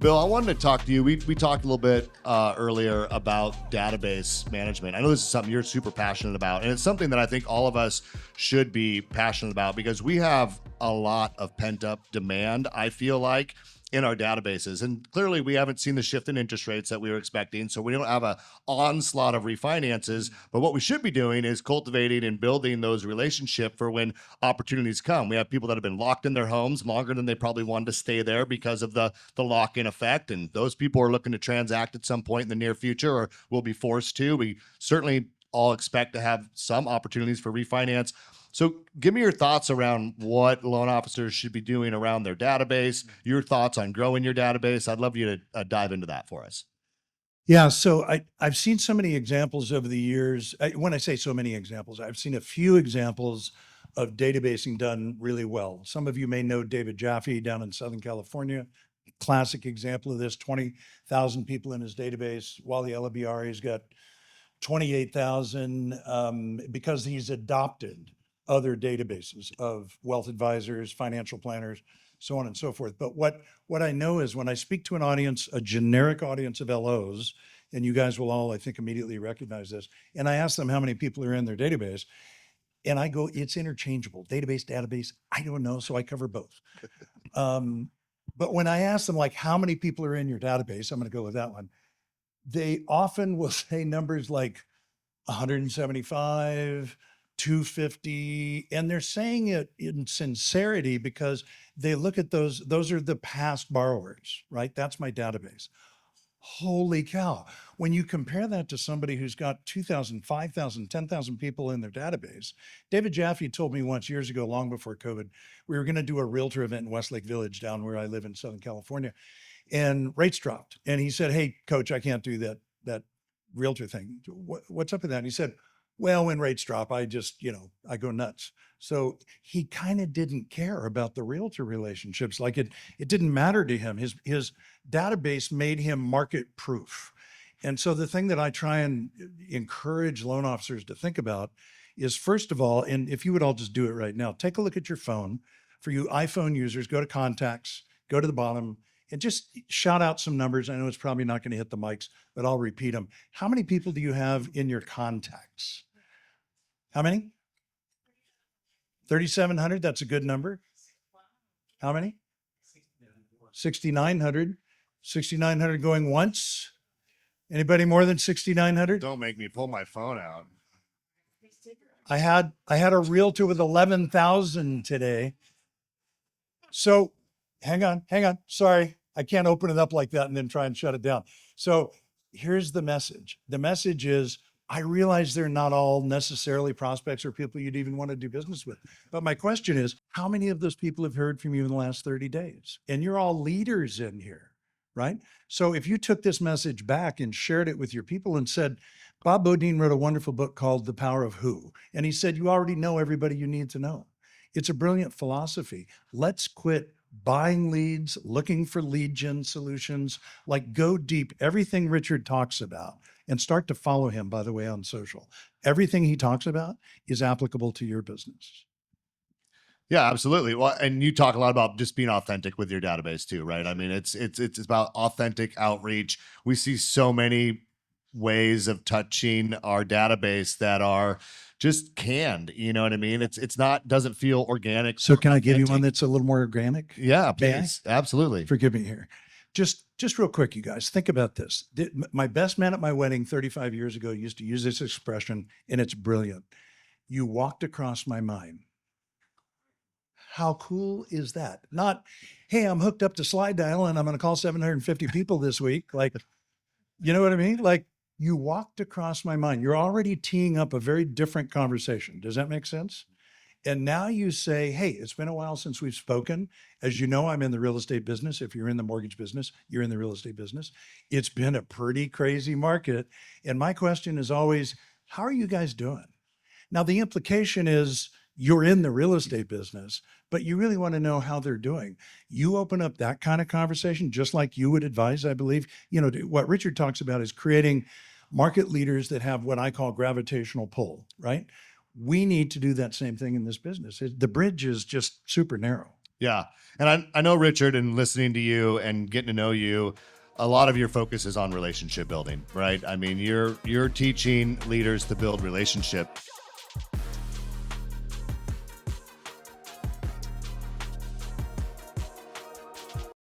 Bill, I wanted to talk to you. We talked a little bit earlier about database management. I know this is something you're super passionate about, and it's something that I think all of us should be passionate about because we have a lot of pent-up demand, I feel like, in our databases. And clearly we haven't seen the shift in interest rates that we were expecting. So we don't have a onslaught of refinances. But what we should be doing is cultivating and building those relationships for when opportunities come. We have people that have been locked in their homes longer than they probably wanted to stay there because of the lock-in effect. And those people are looking to transact at some point in the near future or will be forced to. We certainly all expect to have some opportunities for refinance. So give me your thoughts around what loan officers should be doing around their database, your thoughts on growing your database. I'd love you to dive into that for us. Yeah, so I've seen so many examples over the years. When I say so many examples, I've seen a few examples of databasing done really well. Some of you may know David Jaffe down in Southern California. Classic example of this, 20,000 people in his database. Wally Elabiari's got 28,000 because he's adopted other databases of wealth advisors, financial planners, so on and so forth. But what I know is when I speak to an audience, a generic audience of LOs, and you guys will all, I think, immediately recognize this, and I ask them how many people are in their database, and I go, it's interchangeable. Database, I don't know, so I cover both. But when I ask them, like, how many people are in your database, I'm going to go with that one, they often will say numbers like 175, 250, and they're saying it in sincerity because they look at those are the past borrowers, right? That's my database. Holy cow. When you compare that to somebody who's got 2,000, 5,000, 10,000 people in their database, David Jaffe told me once years ago, long before COVID, we were going to do a realtor event in Westlake Village down where I live in Southern California, and rates dropped. And he said, hey, coach, I can't do that realtor thing. What's up with that? And he said, well, when rates drop, I just, I go nuts. So he kind of didn't care about the realtor relationships. Like it didn't matter to him. His database made him market proof. And so the thing that I try and encourage loan officers to think about is, first of all, and if you would all just do it right now, take a look at your phone. For you iPhone users, go to contacts, go to the bottom, and just shout out some numbers. I know it's probably not going to hit the mics, but I'll repeat them. How many people do you have in your contacts? How many? 3,700. That's a good number. How many? 6,900. 6,900 going once. Anybody more than 6,900? Don't make me pull my phone out. I had a realtor with 11,000 today. So hang on. Sorry, I can't open it up like that and then try and shut it down. So here's the message. The message is, I realize they're not all necessarily prospects or people you'd even want to do business with. But my question is, how many of those people have heard from you in the last 30 days? And you're all leaders in here, right? So if you took this message back and shared it with your people and said, Bob Bodine wrote a wonderful book called The Power of Who. And he said, you already know everybody you need to know. It's a brilliant philosophy. Let's quit buying leads, looking for lead gen solutions, like go deep, everything Richard talks about, and start to follow him, by the way, on social. Everything he talks about is applicable to your business. Yeah, absolutely. Well, and you talk a lot about just being authentic with your database too, right? I mean, it's about authentic outreach. We see so many ways of touching our database that are just canned. You know what I mean? It's not, doesn't feel organic. So can I give you one that's a little more organic? Yeah, please. Absolutely. Forgive me here. Just real quick, you guys, think about this. My best man at my wedding 35 years ago used to use this expression, and it's brilliant. You walked across my mind. How cool is that? Not, hey, I'm hooked up to Slide Dial and I'm going to call 750 people this week. Like, you know what I mean? Like, you walked across my mind. You're already teeing up a very different conversation. Does that make sense? And now you say, hey, it's been a while since we've spoken. As you know, I'm in the real estate business. If you're in the mortgage business, you're in the real estate business. It's been a pretty crazy market. And my question is always, how are you guys doing? Now, the implication is you're in the real estate business, but you really want to know how they're doing. You open up that kind of conversation, just like you would advise, I believe. What Richard talks about is creating market leaders that have what I call gravitational pull, right? We need to do that same thing in this business. The bridge is just super narrow. Yeah. And I know, Richard, and listening to you and getting to know you, a lot of your focus is on relationship building, right? I mean, you're teaching leaders to build relationship